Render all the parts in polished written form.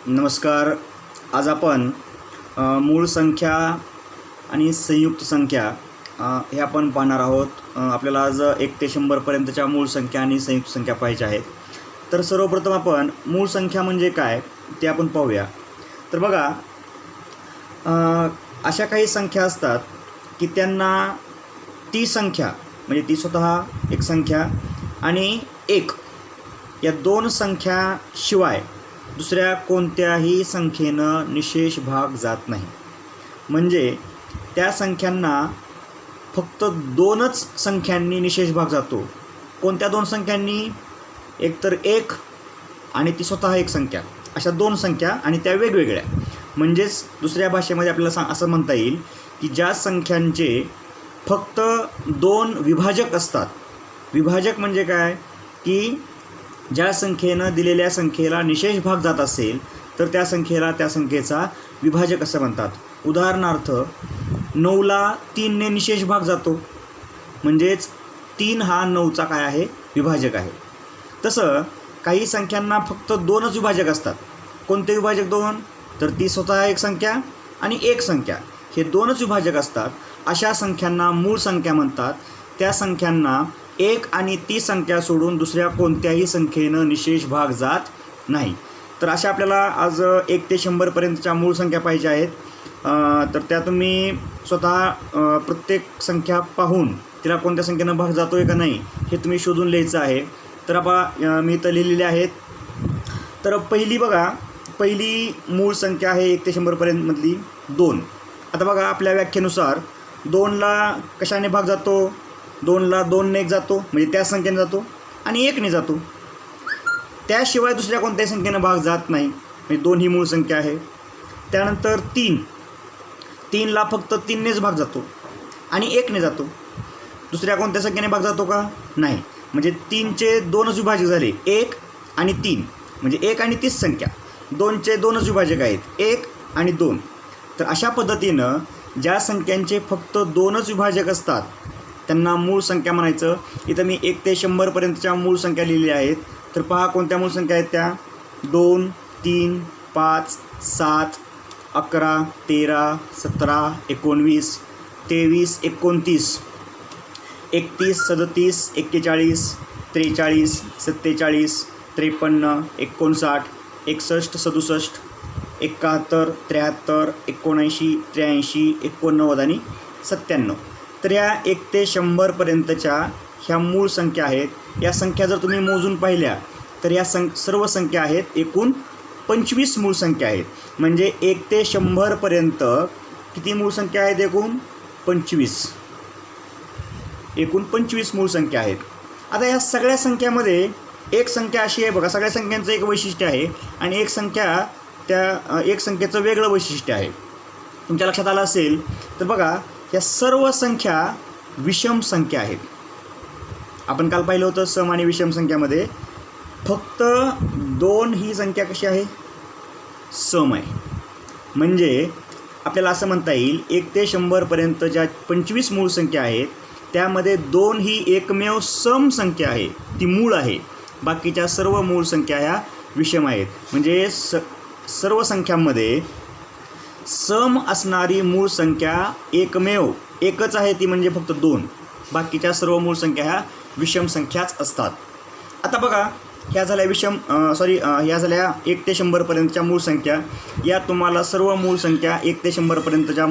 नमस्कार. आज आपण मूळ संख्या आणि संयुक्त संख्या हे आपण पाहणार आहोत. आपल्याला आज 1 ते 100 पर्यंतच्या मूळ संख्या आणि संयुक्त संख्या पाहायच्या आहेत. तर सर्वप्रथम आपण मूळ संख्या म्हणजे काय ते आपण पाहूया. तर बघा, अशा काही संख्या असतात की त्यांना ती संख्या म्हणजे ती स्वतः एक संख्या आणि एक या दोन संख्याशिवाय दुसऱ्या कोणत्याही संख्येनं निशेष भाग जात नाही. म्हणजे त्या संख्यांना फक्त दोनच संख्यांनी निशेष भाग जातो. कोणत्या दोन संख्यांनी? एकतर एक आणि ती स्वतः एक संख्या, अशा दोन संख्या आणि त्या वेगवेगळ्या. म्हणजेच दुसऱ्या भाषेमध्ये आपल्याला असं म्हणता येईल की ज्या संख्यांचे फक्त दोन विभाजक असतात. विभाजक म्हणजे काय की ज्या संख्येनं दिलेल्या संख्येला निशेष भाग जात असेल तर त्या संख्येचा विभाजक असं म्हणतात. उदाहरणार्थ 9ला 3ने निशेष भाग जातो, म्हणजेच 3 हा 9चा काय आहे? विभाजक आहे. तसं काही संख्यांना फक्त दोनच विभाजक असतात. कोणते विभाजक दोन? तर ती स्वतः एक संख्या आणि एक संख्या, हे दोनच विभाजक असतात. अशा संख्यांना मूळ संख्या म्हणतात. त्या संख्यांना एक आणि ती संख्या सोडून दुसऱ्या कोणत्याही संख्येनं निशेष भाग जात नाही. तर अशा आपल्याला आज 1 ते 100 पर्यंतच्या मूळ संख्या पाहिजे आहेत. तर त्या तुम्ही स्वतः प्रत्येक संख्या पाहून तिला कोणत्या संख्येनं भाग जातो आहे का नाही हे तुम्ही शोधून लिहायचं आहे. तर मी इथं लिहिलेले आहेत. तर पहिली मूळ संख्या आहे 1 ते 100 पर्यंतमधली 2. आता बघा, आपल्या व्याख्येनुसार 2ला कशाने भाग जातो? 2ला 2ने एक जातो, म्हणजे त्या संख्येने जातो, आणि 1ने जातो. त्याशिवाय दुसऱ्या कोणत्याही संख्येनं भाग जात नाही. म्हणजे 2 ही मूळ संख्या आहे. त्यानंतर 3ला फक्त 3नेच भाग जातो आणि 1ने जातो. दुसऱ्या कोणत्या संख्येने भाग जातो का? नाही. म्हणजे 3चे दोनच विभाजक झाले, 1 आणि 3, म्हणजे 1 आणि तीच संख्या. 2चे दोनच विभाजक आहेत, 1 आणि 2. तर अशा पद्धतीनं ज्या संख्यांचे फक्त दोनच विभाजक असतात त्यांना मूळ संख्या म्हणायचं. इथं मी 1 ते 100 पर्यंतच्या मूळ संख्या लिहिलेल्या आहेत. तर पहा कोणत्या मूळ संख्या आहेत त्या: 2, 3, 5, 7, 11, 13, 17, 19, 23, 29, 31, 37, 41, 43, 47, 53, 59, 61, 67, 71, 73, 79, 83, 89 आणि 97. तर या 1 ते 100 पर्यंतच्या ह्या मूळ संख्या आहेत. या संख्या जर तुम्ही मोजून पाहिल्या तर या सर्व संख्या आहेत एकूण 25 मूळ संख्या आहेत. म्हणजे 1 ते 100 पर्यंत किती मूळ संख्या आहेत? एकूण 25 मूळ संख्या आहेत. आता या सगळ्या संख्यामध्ये एक संख्या अशी आहे बघा, सगळ्या संख्यांचं एक वैशिष्ट्य आहे आणि एक संख्येचं वेगळं वैशिष्ट्य आहे. तुमच्या लक्षात आलं असेल तर बघा, या सर्व संख्या विषम संख्या आहेत. आपण काल पाहिलं होतं सम आणि विषम संख्यामध्ये फक्त 2 ही संख्या कशी आहे? सम आहे. म्हणजे आपल्याला असं म्हणता येईल 1 ते 100 पर्यंत ज्या 25 मूळ संख्या आहेत त्यामध्ये 2 ही एकमेव सम संख्या आहे, ती मूळ आहे. बाकीच्या सर्व मूळ संख्या ह्या विषम आहेत. म्हणजे सर्व संख्यांमध्ये सम असणारी मूळ संख्या एकच आहे, ती म्हणजे फक्त 2. बाकीच्या सर्व मूळ संख्या ह्या विषम संख्याच असतात. आता बघा, ह्या झाल्या 1 ते 100 पर्यंतच्या मूळ संख्या. या तुम्हाला सर्व मूळ संख्या 1 ते 100 पर्यंतच्या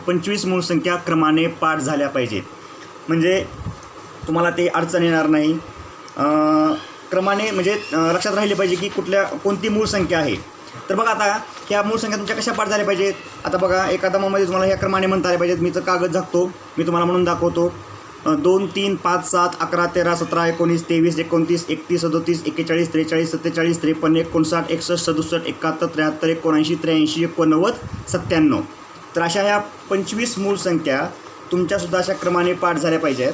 25 मूळ संख्या क्रमाने पाठ झाल्या पाहिजेत. म्हणजे तुम्हाला ते अडचण येणार नाही. क्रमाने म्हणजे लक्षात राहिले पाहिजे की कोणती मूळ संख्या आहे. तर बघा, आता ह्या मूळ संख्या तुमच्या कशा पाठ झाल्या पाहिजेत? आता बघा, एका दमामध्ये तुम्हाला ह्या क्रमाने म्हणता आले पाहिजेत. मी तर कागद झाकतो, मी तुम्हाला म्हणून दाखवतो. 2, 3, 5, 7, 11, 13, 17, 19, 23, 29, 31, 37, 41, 43, 47, 53, 59, 61, 67, 71, 73, 79, 83, 89, 97. तर अशा ह्या 25 मूळ संख्या तुमच्यासुद्धा अशा क्रमाने पाठ झाल्या पाहिजेत.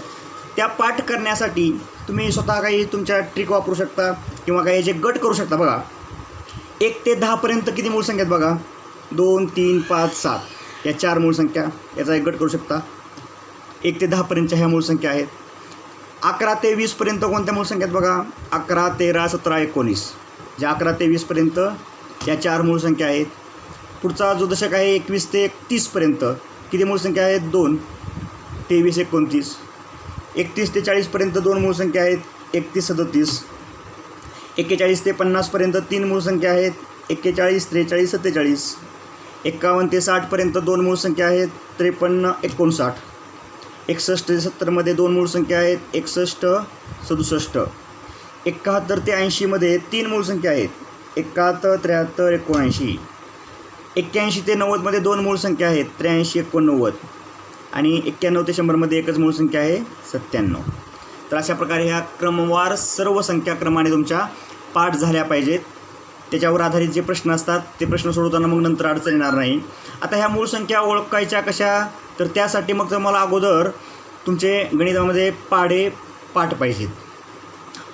त्या पाठ करण्यासाठी तुम्ही स्वतः काही तुमच्या ट्रिक वापरू शकता किंवा काही जे गट करू शकता. बघा, 1 ते 10 पर्यंत किती मूळ संख्या आहेत बघा? 2, 3, 5, 7 या 4 मूळ संख्या. याचा एक गट करू शकता. 1 ते 10 पर्यंतच्या ह्या मूळ संख्या आहेत. 11 ते 20 पर्यंत कोणत्या मूळ संख्या आहेत बघा? 11, 13, 17, 19. ज्या 11 ते 20 पर्यंत या 4 मूळ संख्या आहेत. पुढचा जो दशक आहे 21 ते 30पर्यंत किती मूळ संख्या आहेत? 2. 23, 29. 31 ते 40पर्यंत 2 मूळ संख्या आहेत. 31, 37. 41 ते 50पर्यंत 3 मूळ संख्या आहेत. 41, 43, 47. 51 ते 60पर्यंत 2 मूळ संख्या आहेत. 53, 59. 61 ते 70मध्ये 2 मूळ संख्या आहेत. 61, 67. 71 ते 80मध्ये 3 मूळ संख्या आहेत. 71, 73, 79. 81 ते 90मध्ये 2 मूळ संख्या आहेत. 83, 89. आणि 91 ते 100मध्ये एकच मूळ संख्या आहे. 97. तर अशा प्रकारे ह्या क्रमवार सर्व संख्या क्रमाने तुमच्या पाठ झाल्या पाहिजेत. त्याच्यावर आधारित जे प्रश्न असतात ते प्रश्न सोडवताना मग नंतर अडचण येणार नाही. आता ह्या मूळ संख्या ओळखायच्या कशा? तर त्यासाठी मग तुम्हाला अगोदर तुमचे गणितामध्ये पाठ पाहिजेत.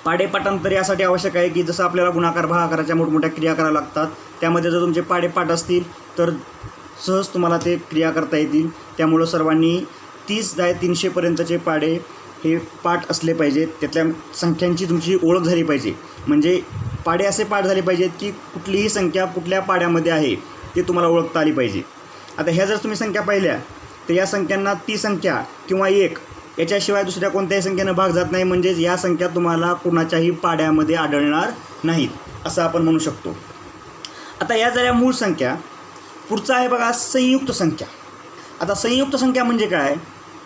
पाठांतर यासाठी आवश्यक आहे की जसं आपल्याला गुणाकार भागाकाराच्या मोठमोठ्या क्रिया कराव्या लागतात, त्यामध्ये जर तुमचे पाठ असतील तर सहज तुम्हाला ते क्रिया करता येतील. त्यामुळं सर्वांनी 30-300पर्यंतचे हे पाठ असले पाहिजेत. त्यातल्या संख्यांची तुमची ओळख झाली पाहिजे. म्हणजे असे पाठ झाले पाहिजेत की कुठलीही संख्या कुठल्या पाढ्यामध्ये आहे ते तुम्हाला ओळखता आली पाहिजे. आता ह्या जर तुम्ही संख्या पाहिल्या तर या संख्यांना ती संख्या किंवा 1 याच्याशिवाय दुसऱ्या कोणत्याही संख्येनं भाग जात नाही. म्हणजेच या संख्या तुम्हाला कुणाच्याही पाढ्यामध्ये आढळणार नाहीत असं आपण म्हणू शकतो. आता या झाल्या मूळ संख्या. पुढचा आहे बघा संयुक्त संख्या. आता संयुक्त संख्या म्हणजे काय?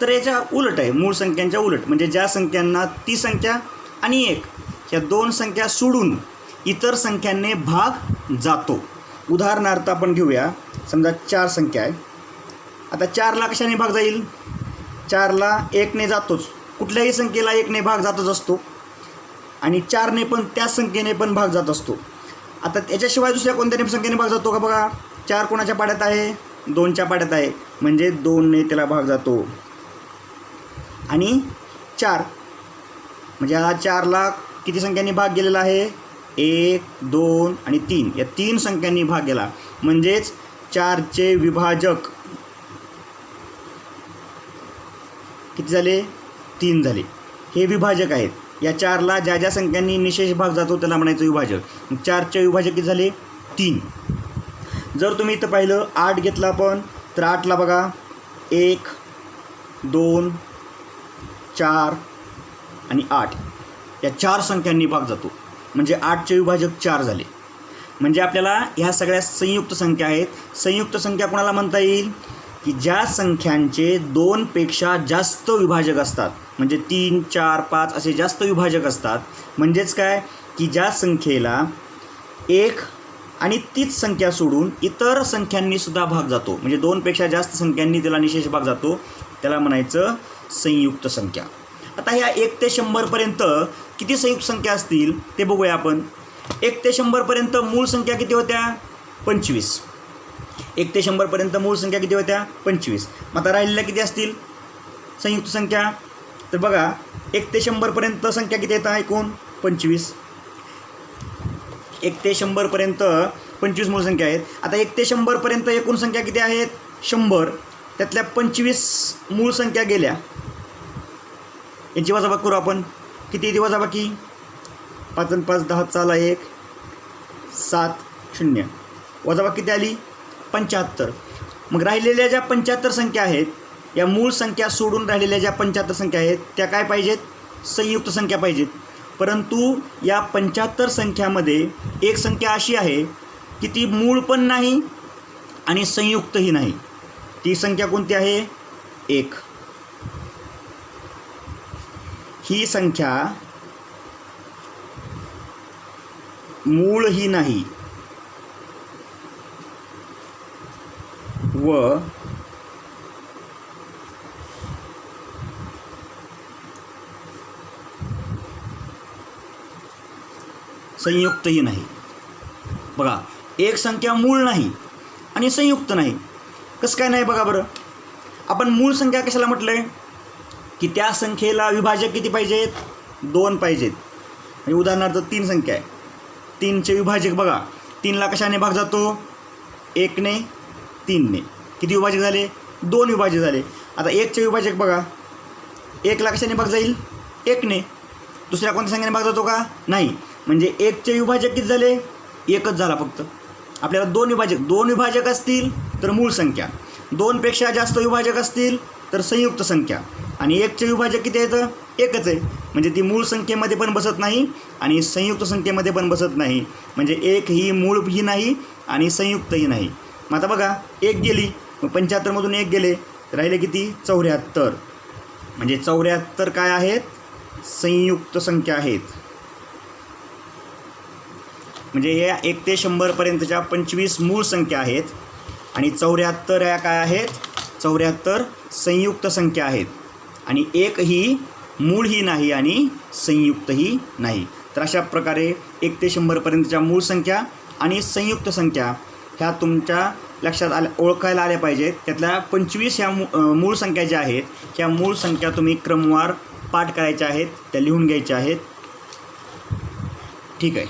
तर याच्या उलट आहे, मूळ संख्यांच्या उलट. म्हणजे ज्या संख्यांना ती संख्या आणि 1 ह्या 2 संख्या सोडून इतर संख्यांनी भाग जातो. उदाहरणार्थ आपण घेऊया, समजा 4 संख्या आहे. आता 4ला कशाने भाग जाईल? 4ला 1ने जातोच. कुठल्याही संख्येला 1ने भाग जातच असतो आणि 4ने पण त्याच संख्येने पण भाग जात असतो. आता त्याच्याशिवाय दुसऱ्या कोणत्याही संख्येने भाग जातो का? बघा, 4 कोणाच्या पाढ्यात आहे? 2च्या पाढ्यात आहे. म्हणजे 2ने त्याला भाग जातो. आणि 4 म्हणजे हा 4ला किती संख्यांनी भाग गेलेला आहे? 1, 2 आणि 3 या 3 संख्यांनी भाग गेला. म्हणजेच 4चे विभाजक किती झाले? 3 झाले. हे विभाजक आहेत. या 4ला ज्या ज्या संख्यांनी निशेष भाग जातो त्याला म्हणायचं विभाजक. 4चे विभाजक किती झाले? 3. जर तुम्ही इथं पाहिलं 8 घेतला आपण तर 8ला बघा 1, 2, 4 आणि 8 या 4 संख्यांनी भाग जातो. म्हणजे 8चे विभाजक 4 झाले. म्हणजे आपल्याला ह्या सगळ्या संयुक्त संख्या आहेत. संयुक्त संख्या कोणाला म्हणता येईल? की ज्या संख्यांचे 2पेक्षा जास्त विभाजक असतात. म्हणजे 3, 4, 5 असे जास्त विभाजक असतात. म्हणजेच काय? की ज्या संख्येला 1 आणि तीच संख्या सोडून इतर संख्यांनी सुद्धा भाग जातो. म्हणजे 2पेक्षा जास्त संख्यांनी त्याला निशेष भाग जातो. त्याला म्हणायचं संयुक्त संख्या. आता ह्या 1 ते 100पर्यंत किती संयुक्त संख्या असतील ते बघूया आपण. 1 ते 100पर्यंत मूळ संख्या किती होत्या? 25. 1 ते 100पर्यंत मूळ संख्या किती होत्या? 25. मग आता राहिलेल्या किती असतील संयुक्त संख्या? तर बघा 1 ते 100पर्यंत संख्या किती येतात? एकूण 25. 1 ते 100पर्यंत 25 मूळ संख्या आहेत. आता 1 ते 100पर्यंत एकूण संख्या किती आहेत? 100. त्यातल्या 25 मूळ संख्या गेल्या. यांची वजाबाकी करू आपण. किती येते वजाबाकी? 5 आणि 5 10 चाला 1 7 0. वजाबाकी किती आली? 75. मग राहिलेल्या ज्या 75 संख्या आहेत या मूळ संख्या सोडून राहिलेल्या ज्या 75 संख्या आहेत त्या काय पाहिजेत? संयुक्त संख्या पाहिजेत. परंतु या 75 संख्यामध्ये एक संख्या अशी आहे की ती मूळ पण नाही आणि संयुक्तही नाही. ती संख्या कोणती आहे? 1. ही संख्या मूळही नाही व संयुक्तही नाही. बघा, एक संख्या मूळ नाही आणि संयुक्त नाही. कसं काय नाही बघा बरं. आपण मूळ संख्या कशाला म्हटलं आहे? की त्या संख्येला विभाजक किती पाहिजेत? 2 पाहिजेत. म्हणजे उदाहरणार्थ 3 संख्या आहे. 3चे विभाजक बघा. 3ला कशाने भाग जातो? 1ने 3ने. किती विभाजक झाले? 2 विभाजक झाले. आता 1चे विभाजक बघा. 1ला कशाने भाग जाईल? 1ने. दुसऱ्या कोणत्या संख्येने भाग जातो का? नाही. म्हणजे 1चे विभाजक किती झाले? 1च झाला फक्त. आपल्याला दोन विभाजक असतील तर मूळ संख्या, 2पेक्षा जास्त विभाजक असतील तर संयुक्त संख्या, आणि 1चे विभाजक किती आहेत? एकच आहे. म्हणजे ती मूळ संख्येमध्ये पण बसत नाही आणि संयुक्त संख्येमध्ये पण बसत नाही. म्हणजे 1 ही मूळ ही नाही आणि संयुक्तही नाही. मग आता बघा 1 गेली, मग 75मधून 1 गेले, राहिले किती? 74. म्हणजे 74 काय आहेत? संयुक्त संख्या आहेत. म्हणजे या 1 ते 100पर्यंतच्या 25 मूळ संख्या आहेत आणि 74 या काय आहेत? 74 संयुक्त संख्या आहेत. आणि 1 ही मूळ ही नाही आणि संयुक्तही नाही. तर अशा प्रकारे 1 ते 100पर्यंतच्या मूळ संख्या आणि संयुक्त संख्या ह्या तुमच्या लक्षात ओळखायला आल्या पाहिजेत. त्यातल्या 25 ह्या मूळ संख्या ज्या आहेत ह्या मूळ संख्या तुम्ही क्रमवार पाठ करायच्या आहेत, त्या लिहून घ्यायच्या आहेत. ठीक आहे.